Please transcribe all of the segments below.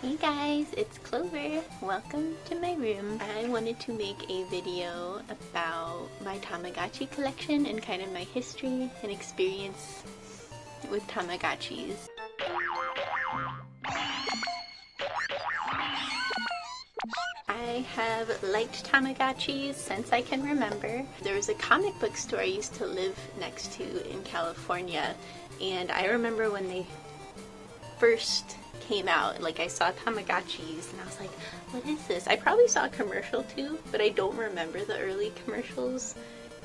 Hey guys, it's Clover. Welcome to my room. I wanted to make a video about my Tamagotchi collection and kind of my history and experience with Tamagotchis. I have liked Tamagotchis since I can remember. There was a comic book store I used to live next to in California, and I remember when they first came out, like I saw Tamagotchis and I was like, what is this? I probably saw a commercial too, but I don't remember the early commercials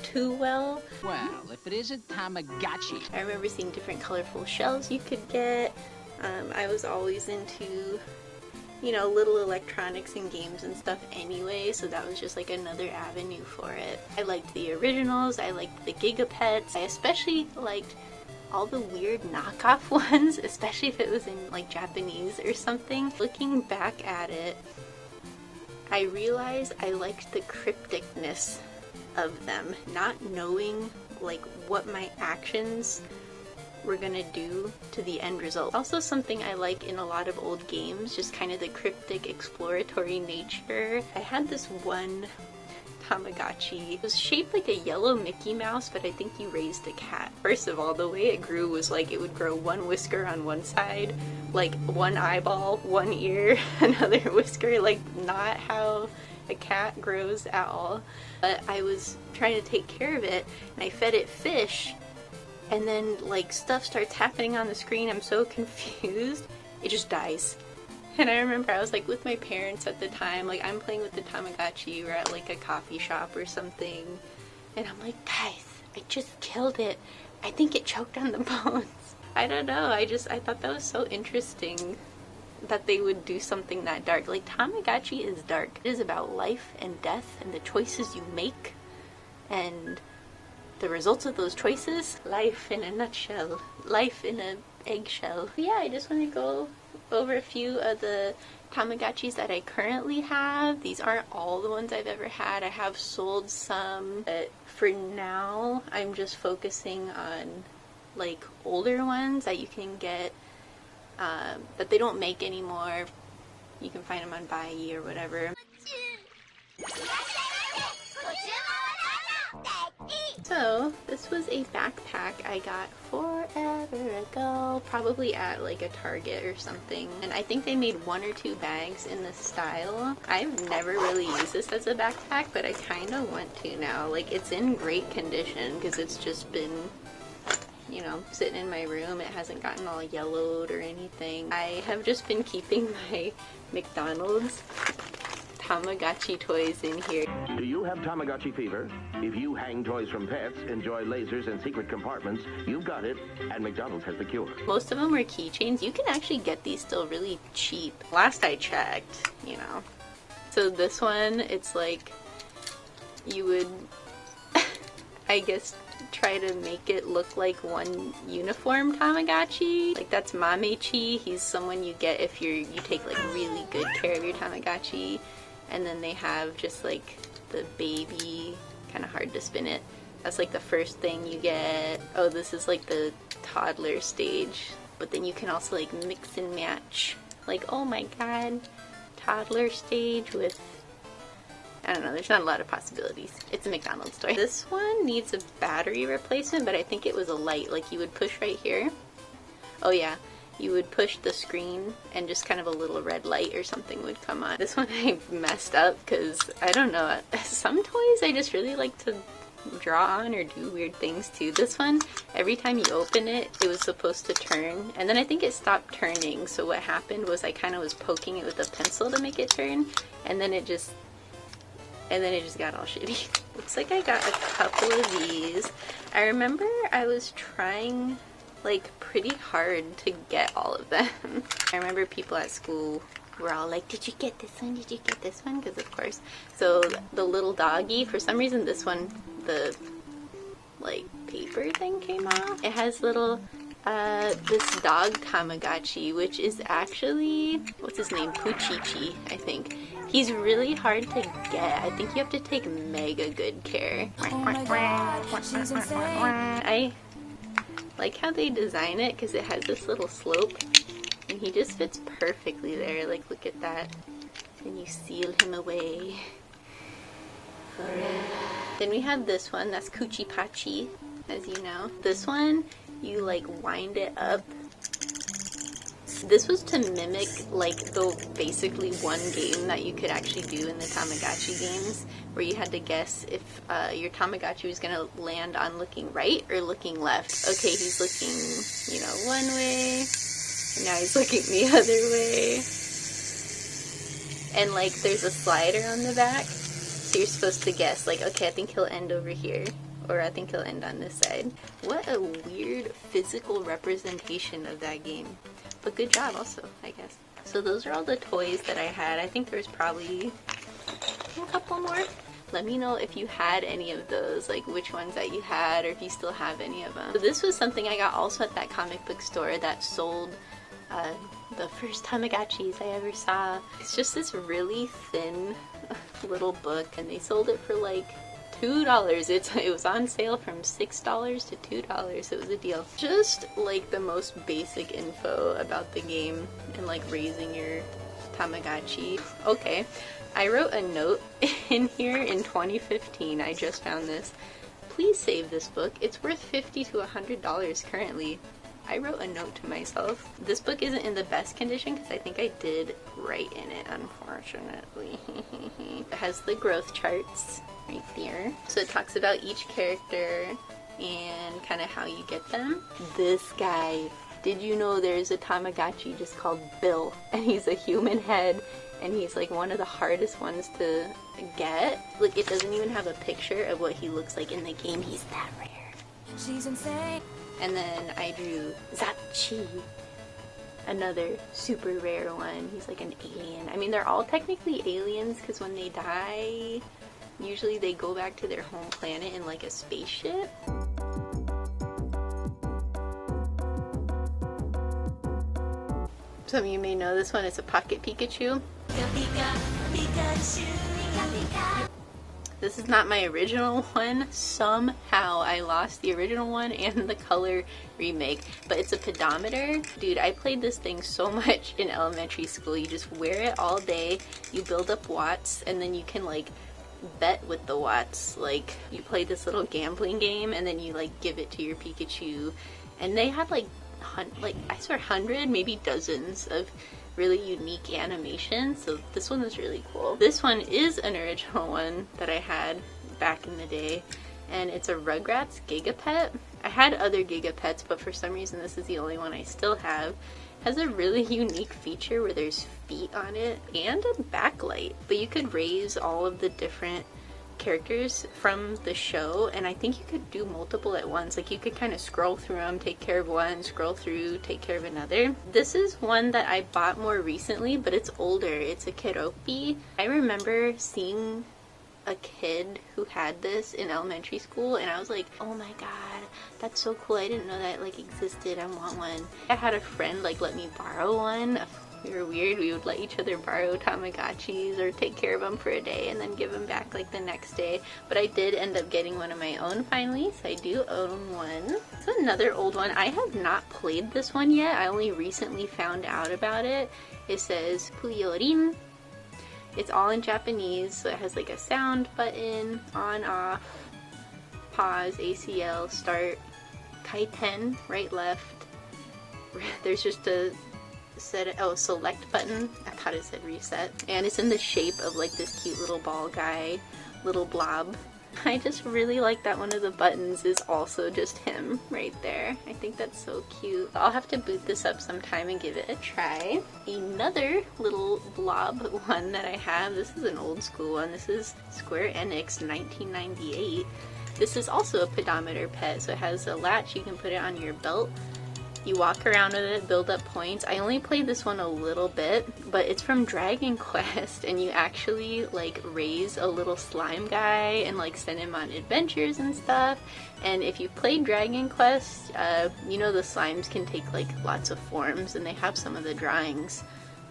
too well. Well, if it isn't Tamagotchi. I remember seeing different colorful shells you could get. I was always into, you know, little electronics and games and stuff anyway, so that was just like another avenue for it. I liked the originals, I liked the Gigapets, I especially liked all the weird knockoff ones, especially if it was in like Japanese or something. Looking back at it, I realized I liked the crypticness of them, not knowing like what my actions were gonna do to the end result. Also something I like in a lot of old games, just kind of the cryptic exploratory nature. I had this one Tamagotchi. It was shaped like a yellow Mickey Mouse, but I think you raised a cat. First of all, the way it grew was like it would grow one whisker on one side, like one eyeball, one ear, another whisker, like not how a cat grows at all. But I was trying to take care of it and I fed it fish, and then like stuff starts happening on the screen. I'm so confused. It just dies. And I remember I was like with my parents at the time, like I'm playing with the Tamagotchi, we're at like a coffee shop or something, and I'm like, guys, I just killed it. I think it choked on the bones. I don't know, I thought that was so interesting that they would do something that dark. Like Tamagotchi is dark. It is about life and death and the choices you make and the results of those choices. Life in a nutshell. Life in an eggshell. But yeah, I just want to go over a few of the Tamagotchis that I currently have. These aren't all the ones I've ever had. I have sold some, but for now I'm just focusing on like older ones that you can get that they don't make anymore. You can find them on Buy or whatever. So, this was a backpack I got forever ago, probably at like a Target or something, and I think they made one or two bags in this style. I've never really used this as a backpack, but I kind of want to now. Like, it's in great condition because it's just been, you know, sitting in my room. It hasn't gotten all yellowed or anything. I have just been keeping my McDonald's Tamagotchi toys in here. Do you have Tamagotchi fever? If you hang toys from pets, enjoy lasers and secret compartments, you've got it, and McDonald's has the cure. Most of them are keychains. You can actually get these still really cheap. Last I checked, you know. So this one, it's like, you would, I guess, try to make it look like one uniform Tamagotchi. Like that's Mamechi. He's someone you get if you take like really good care of your Tamagotchi. And then they have just like the baby, kind of hard to spin it. That's like the first thing you get. Oh, this is like the toddler stage. But then you can also like mix and match. Like, oh my god, toddler stage with, I don't know, there's not a lot of possibilities. It's a McDonald's toy. This one needs a battery replacement, but I think it was a light. Like you would push right here. Oh yeah. You would push the screen and just kind of a little red light or something would come on. This one I messed up because, I don't know, some toys I just really like to draw on or do weird things to. This one, every time you open it, it was supposed to turn, and then I think it stopped turning, so what happened was I kind of was poking it with a pencil to make it turn, and then it just got all shitty. Looks like I got a couple of these. I remember I was trying like pretty hard to get all of them. I remember people at school were all like, did you get this one? Did you get this one? Because of course. So the little doggy, for some reason this one, the like paper thing came off. It has little this dog Tamagotchi, which is actually, what's his name? Puchichi, I think. He's really hard to get. I think you have to take mega good care. I like how they design it because it has this little slope And he just fits perfectly there. Like, look at that. And you seal him away forever. Then we have this one, that's Coochie Pachi, as you know. This one, you like wind it up. This was to mimic like the basically one game that you could actually do in the Tamagotchi games, where you had to guess if your Tamagotchi was gonna land on looking right or looking left. Okay, he's looking, you know, one way, and now he's looking the other way. And like there's a slider on the back, so you're supposed to guess like, okay, I think he'll end over here, or I think he'll end on this side. What a weird physical representation of that game. But good job also, I guess. So those are all the toys that I had. I think there's probably a couple more. Let me know if you had any of those, like which ones that you had, or if you still have any of them. So this was something I got also at that comic book store that sold the first Tamagotchis I ever saw. It's just this really thin little book, and they sold it for like $2. It was on sale from $6 to $2. It was a deal. Just like the most basic info about the game and like raising your Tamagotchi. Okay, I wrote a note in here in 2015. I just found this. Please save this book. It's worth $50 to $100 currently. I wrote a note to myself. This book isn't in the best condition because I think I did write in it, unfortunately. It has the growth charts right there. So it talks about each character and kind of how you get them. This guy, did you know there's a Tamagotchi just called Bill? And he's a human head, and he's like one of the hardest ones to get. Like, it doesn't even have a picture of what he looks like in the game. He's that rare. She's insane. And then I drew Zachi, another super rare one. He's like an alien. I mean, they're all technically aliens because when they die, usually they go back to their home planet in like a spaceship. Some of you may know this one. It's a Pocket Pikachu. This is not my original one. Somehow I lost the original one and the color remake, but it's a pedometer. Dude, I played this thing so much in elementary school. You just wear it all day, you build up watts, and then you can like bet with the watts. Like, you play this little gambling game and then you like give it to your Pikachu, and they had like I swear 100, maybe dozens of really unique animation. So this one was really cool. This one is an original one that I had back in the day, and it's a Rugrats Gigapet. I had other Gigapets, but for some reason this is the only one I still have. It has a really unique feature where there's feet on it and a backlight, but you could raise all of the different characters from the show, and I think you could do multiple at once. Like, you could kind of scroll through them, take care of one, scroll through, take care of another. This is one that I bought more recently, but it's older. It's a Keroppi. I remember seeing a kid who had this in elementary school, and I was like, oh my god, that's so cool. I didn't know that like existed. I want one. I had a friend like let me borrow one. We were weird. We would let each other borrow Tamagotchis or take care of them for a day and then give them back like the next day. But I did end up getting one of my own finally, so I do own one. It's another old one. I have not played this one yet. I only recently found out about it. It says Puyorin. It's all in Japanese, so it has like a sound button, on, off, pause, ACL, start, kaiten, right, left. There's just a select button. I thought it said reset. And it's in the shape of like this cute little ball guy, little blob. I just really like that one of the buttons is also just him right there. I think that's so cute. I'll have to boot this up sometime and give it a try. Another little blob one that I have, this is an old school one. This is Square Enix 1998. This is also a pedometer pet, so it has a latch. You can put it on your belt. You walk around with it, build up points. I only played this one a little bit, but it's from Dragon Quest, and you actually like raise a little slime guy and like send him on adventures and stuff. And if you play Dragon Quest, you know the slimes can take like lots of forms, and they have some of the drawings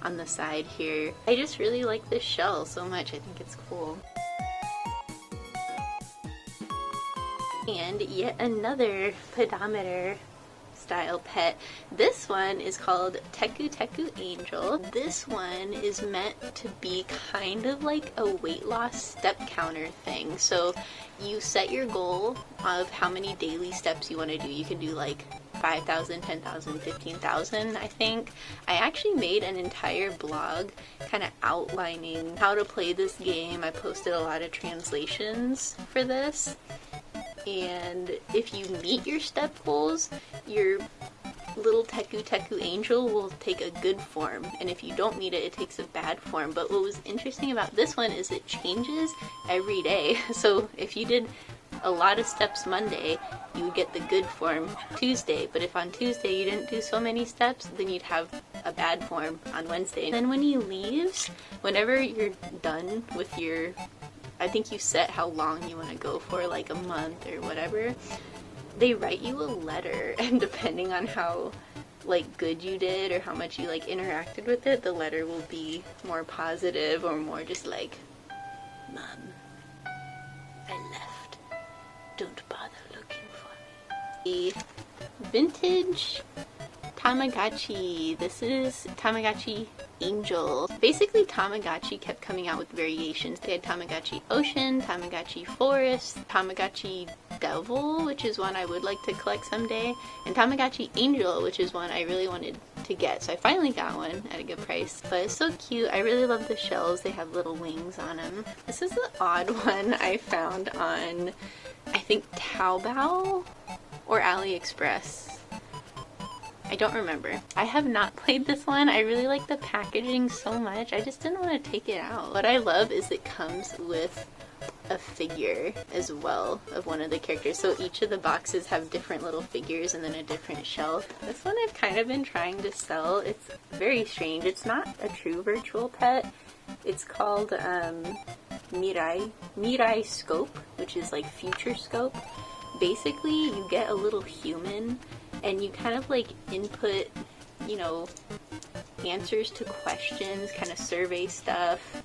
on the side here. I just really like this shell so much. I think it's cool. And yet another pedometer style pet. This one is called Teku Teku Angel. This one is meant to be kind of like a weight loss step counter thing. So you set your goal of how many daily steps you want to do. You can do like 5,000, 10,000, 15,000, I think. I actually made an entire blog kind of outlining how to play this game. I posted a lot of translations for this. And if you meet your step goals, your little Teku Teku Angel will take a good form. And if you don't meet it, it takes a bad form. But what was interesting about this one is it changes every day. So if you did a lot of steps Monday, you would get the good form Tuesday. But if on Tuesday you didn't do so many steps, then you'd have a bad form on Wednesday. And then when he leaves, whenever you're done with your, I think you set how long you want to go for, like a month or whatever, they write you a letter, and depending on how like good you did or how much you like interacted with it, the letter will be more positive or more just like, Mom, I left. Don't bother looking for me. The vintage Tamagotchi. This is Tamagotchi Angel. Basically, Tamagotchi kept coming out with variations. They had Tamagotchi Ocean, Tamagotchi Forest, Tamagotchi Devil, which is one I would like to collect someday, and Tamagotchi Angel, which is one I really wanted to get. So I finally got one at a good price. But it's so cute. I really love the shells. They have little wings on them. This is the odd one I found on, I think, Taobao or AliExpress. I don't remember. I have not played this one. I really like the packaging so much. I just didn't want to take it out. What I love is it comes with a figure as well of one of the characters. So each of the boxes have different little figures and then a different shelf. This one I've kind of been trying to sell. It's very strange. It's not a true virtual pet. It's called Mirai Scope, which is like future scope. Basically, you get a little human and you kind of like input, you know, answers to questions, kind of survey stuff,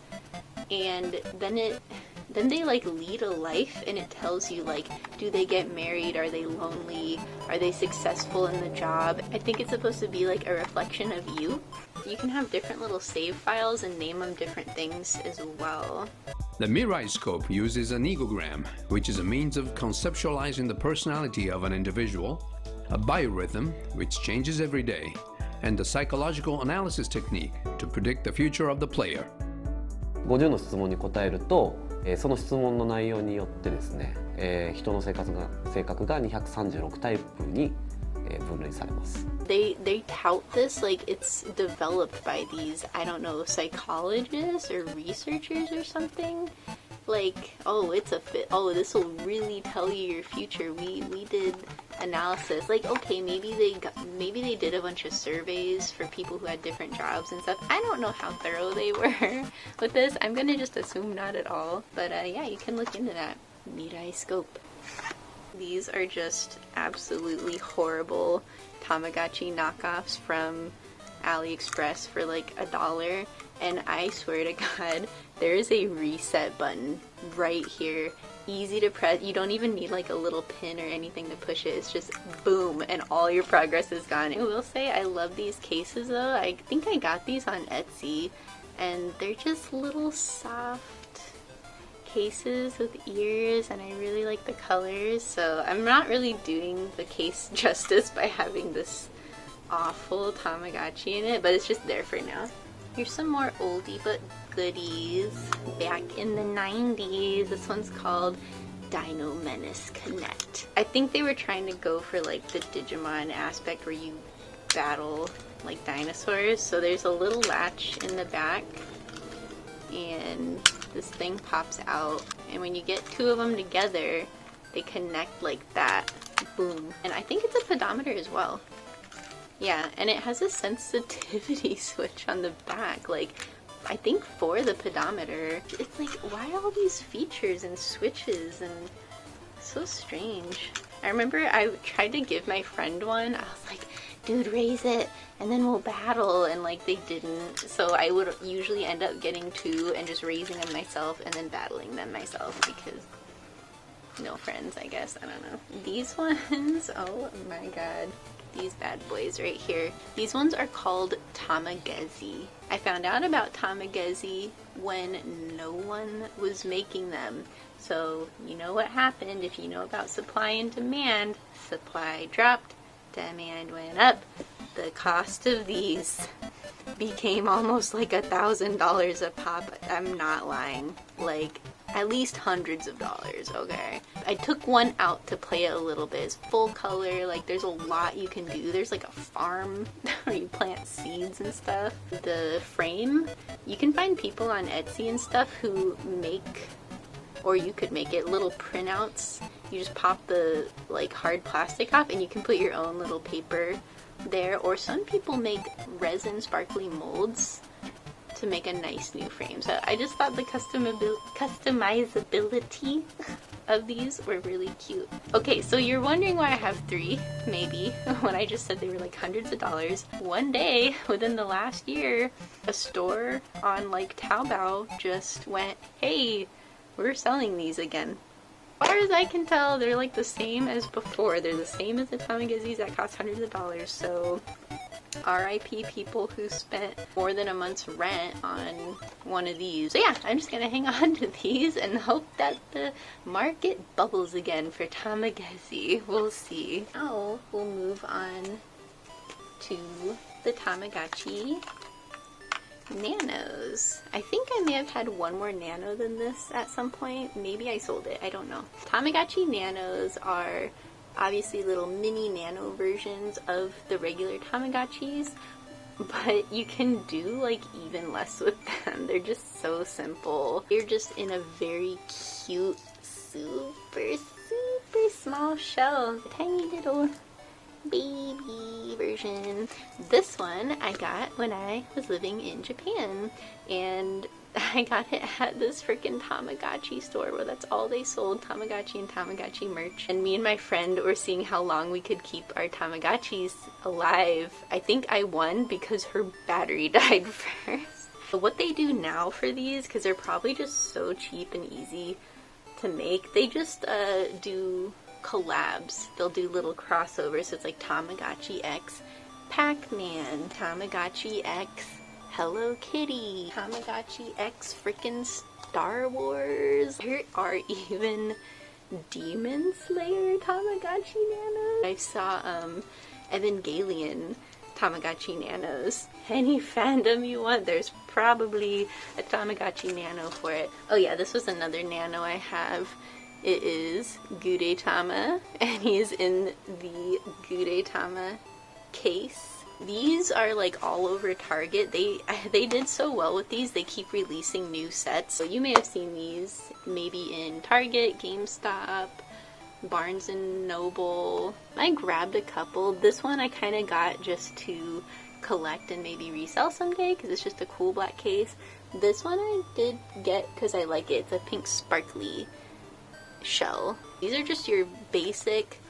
and then they like lead a life, and it tells you like, do they get married, are they lonely, are they successful in the job. I think it's supposed to be like a reflection of you. You can have different little save files and name them different things as well. The Mirai scope uses an egogram, which is a means of conceptualizing the personality of an individual, a biorhythm, which changes every day, and a psychological analysis technique to predict the future of the player. 50の質問に答えると、その質問の内容によってですね、人の性格が236タイプに分類されます。They tout this like it's developed by these, I don't know, psychologists or researchers or something. Like, oh, it's a fit. Oh, this will really tell you your future. We did analysis. Like, okay, maybe they did a bunch of surveys for people who had different jobs and stuff. I don't know how thorough they were with this. I'm gonna just assume not at all. But yeah, you can look into that. Mirai Scope. These are just absolutely horrible Tamagotchi knockoffs from AliExpress for like $1. And I swear to God, there is a reset button right here. Easy to press. You don't even need like a little pin or anything to push it. It's just boom, and all your progress is gone. I will say I love these cases though. I think I got these on Etsy, and they're just little soft cases with ears, and I really like the colors. So I'm not really doing the case justice by having this awful Tamagotchi in it, but it's just there for now. Here's some more oldie but goodies. Back in the 90s, this one's called Dino Menace Connect. I think they were trying to go for like the Digimon aspect where you battle like dinosaurs. So there's a little latch in the back, and this thing pops out, and when you get two of them together, they connect like that. Boom. And I think it's a pedometer as well. Yeah, and it has a sensitivity switch on the back, like, I think for the pedometer. It's like, why all these features and switches, and so strange. I remember I tried to give my friend one. I was like, dude, raise it, and then we'll battle, and like, they didn't. So I would usually end up getting two and just raising them myself and then battling them myself, because no friends, I guess. I don't know. These ones, oh my god. These bad boys right here. These ones are called Tamagotchi. I found out about Tamagotchi when no one was making them. So you know what happened if you know about supply and demand. Supply dropped, demand went up. The cost of these became almost like $1,000 a pop. I'm not lying. Like, at least hundreds of dollars, okay? I took one out to play it a little bit. It's full color, like there's a lot you can do. There's like a farm where you plant seeds and stuff. The frame, you can find people on Etsy and stuff who make, or you could make it, little printouts. You just pop the like hard plastic off and you can put your own little paper there. Or some people make resin sparkly molds to make a nice new frame. So I just thought the customizability of these were really cute. Okay, so you're wondering why I have 3, maybe, when I just said they were like hundreds of dollars. One day, within the last year, a store on like Taobao just went, hey, we're selling these again. As far as I can tell, they're like the same as before. They're the same as the Tamagotchis that cost hundreds of dollars, so RIP people who spent more than a month's rent on one of these. So yeah, I'm just gonna hang on to these and hope that the market bubbles again for Tamagotchi. We'll see. Now we'll move on to the Tamagotchi Nanos. I think I may have had one more Nano than this at some point. Maybe I sold it, I don't know. Tamagotchi Nanos are obviously little mini nano versions of the regular Tamagotchis, but you can do like even less with them. They're just so simple. They're just in a very cute, super small shell. A tiny little baby version. This one I got when I was living in Japan, and I got it at this freaking Tamagotchi store where that's all they sold, Tamagotchi and Tamagotchi merch. And me and my friend were seeing how long we could keep our Tamagotchis alive. I think I won because her battery died first. But what they do now for these, because they're probably just so cheap and easy to make, they just do collabs. They'll do little crossovers. So it's like Tamagotchi X Pac-Man, Tamagotchi X Hello Kitty, Tamagotchi X frickin' Star Wars. There are even Demon Slayer Tamagotchi Nanos. I saw Evangelion Tamagotchi Nanos. Any fandom you want, there's probably a Tamagotchi Nano for it. Oh yeah, this was another Nano I have. It is Gudetama, and he's in the Gudetama case. These are like all over Target. They did so well with these, they keep releasing new sets. So you may have seen these maybe in Target, GameStop, Barnes and Noble. I grabbed a couple. This one I kind of got just to collect and maybe resell someday because it's just a cool black case. This one I did get because I like it. It's a pink sparkly shell. These are just your basic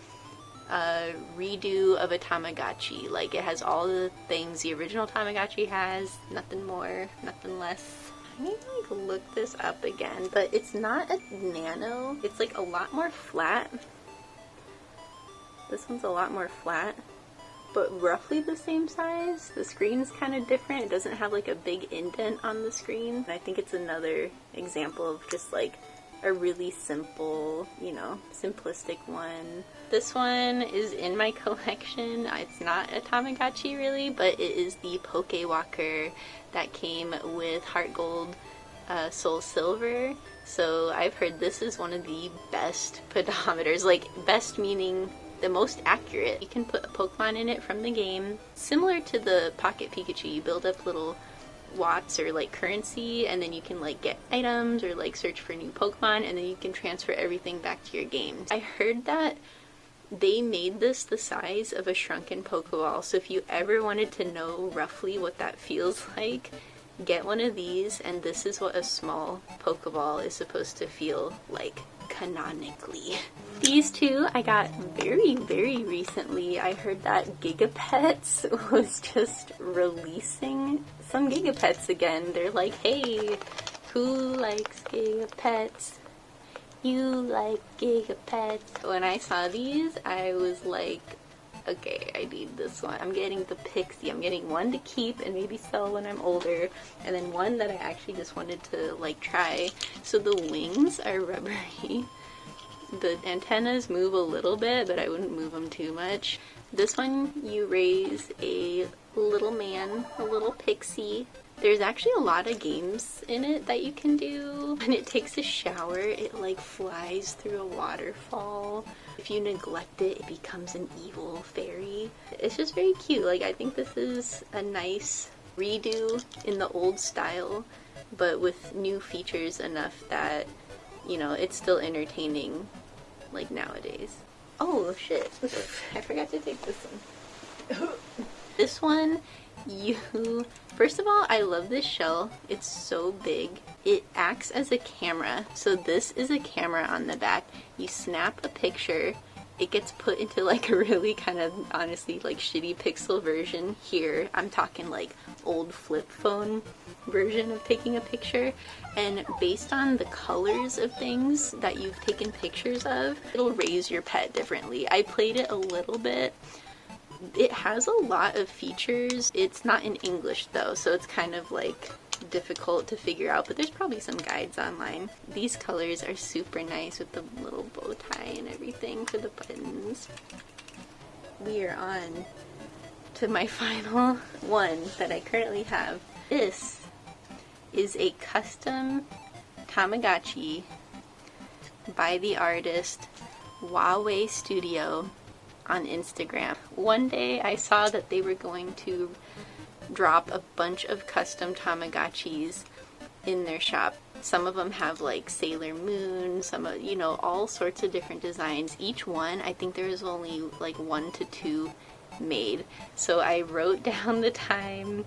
redo of a Tamagotchi. Like, it has all the things the original Tamagotchi has, nothing more, nothing less. I need to like look this up again, but it's not a nano. It's like a lot more flat. This one's a lot more flat, but roughly the same size. The screen's kind of different. It doesn't have like a big indent on the screen. And I think it's another example of just like a really simple, you know, simplistic one. This one is in my collection. It's not a Tamagotchi really, but it is the Poke Walker that came with Heart Gold, Soul Silver. So I've heard this is one of the best pedometers, like best meaning the most accurate. You can put a Pokemon in it from the game. Similar to the Pocket Pikachu, you build up little watts or like currency, and then you can like get items or like search for new Pokemon, and then you can transfer everything back to your game. I heard that they made this the size of a shrunken Pokeball, so if you ever wanted to know roughly what that feels like, get one of these, and this is what a small Pokeball is supposed to feel like canonically. These two I got very, very recently. I heard that Gigapets was just releasing some Gigapets again. They're like, hey, who likes Gigapets? You like Gigapets. When I saw these, I was like, okay, I need this one. I'm getting the Pixie. I'm getting one to keep and maybe sell when I'm older, and then one that I actually just wanted to like try. So the wings are rubbery. The antennas move a little bit, but I wouldn't move them too much. This one, you raise a little man, a little pixie. There's actually a lot of games in it that you can do. When it takes a shower, it like flies through a waterfall. If you neglect it, it becomes an evil fairy. It's just very cute. Like, I think this is a nice redo in the old style, but with new features enough that, you know, it's still entertaining like nowadays. Oh shit, I forgot to take this one. This one, first of all, I love this shell. It's so big. It acts as a camera. So this is a camera on the back. You snap a picture, it gets put into like a really kind of honestly like shitty pixel version here. I'm talking like old flip phone version of taking a picture, and based on the colors of things that you've taken pictures of, it'll raise your pet differently. I played it a little bit. It has a lot of features. It's not in English though, so it's kind of like difficult to figure out, but there's probably some guides online. These colors are super nice with the little bow tie and everything for the buttons. We are on to my final one that I currently have. This is a custom Tamagotchi by the artist Huawei Studio on Instagram. One day I saw that they were going to drop a bunch of custom Tamagotchis in their shop. Some of them have like Sailor Moon, some of, you know, all sorts of different designs. Each one, I think there was only like 1 to 2 made. So I wrote down the time.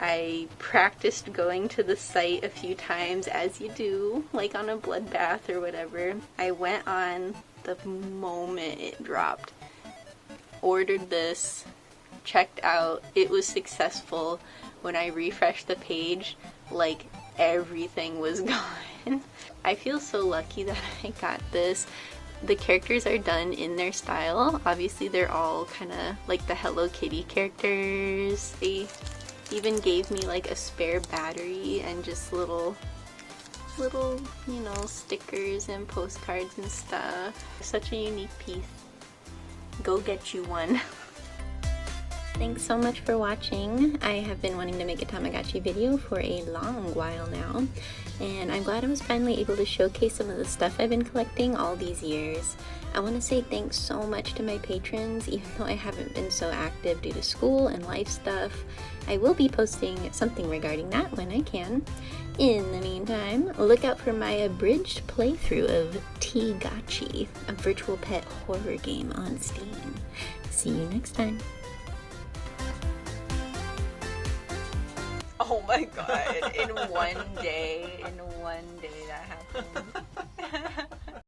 I practiced going to the site a few times, as you do, like on a bloodbath or whatever. I went on the moment it dropped, ordered this, checked out. It was successful. When I refreshed the page, like everything was gone. I feel so lucky that I got this. The characters are done in their style. Obviously they're all kind of like the Hello Kitty characters. They even gave me like a spare battery and just little, you know, stickers and postcards and stuff. Such a unique piece. Go get you one. Thanks so much for watching. I have been wanting to make a Tamagotchi video for a long while now, and I'm glad I was finally able to showcase some of the stuff I've been collecting all these years. I want to say thanks so much to my patrons, even though I haven't been so active due to school and life stuff. I will be posting something regarding that when I can. In the meantime, look out for my abridged playthrough of Tamagotchi, a virtual pet horror game on Steam. See you next time. Oh my god, in one day that happened.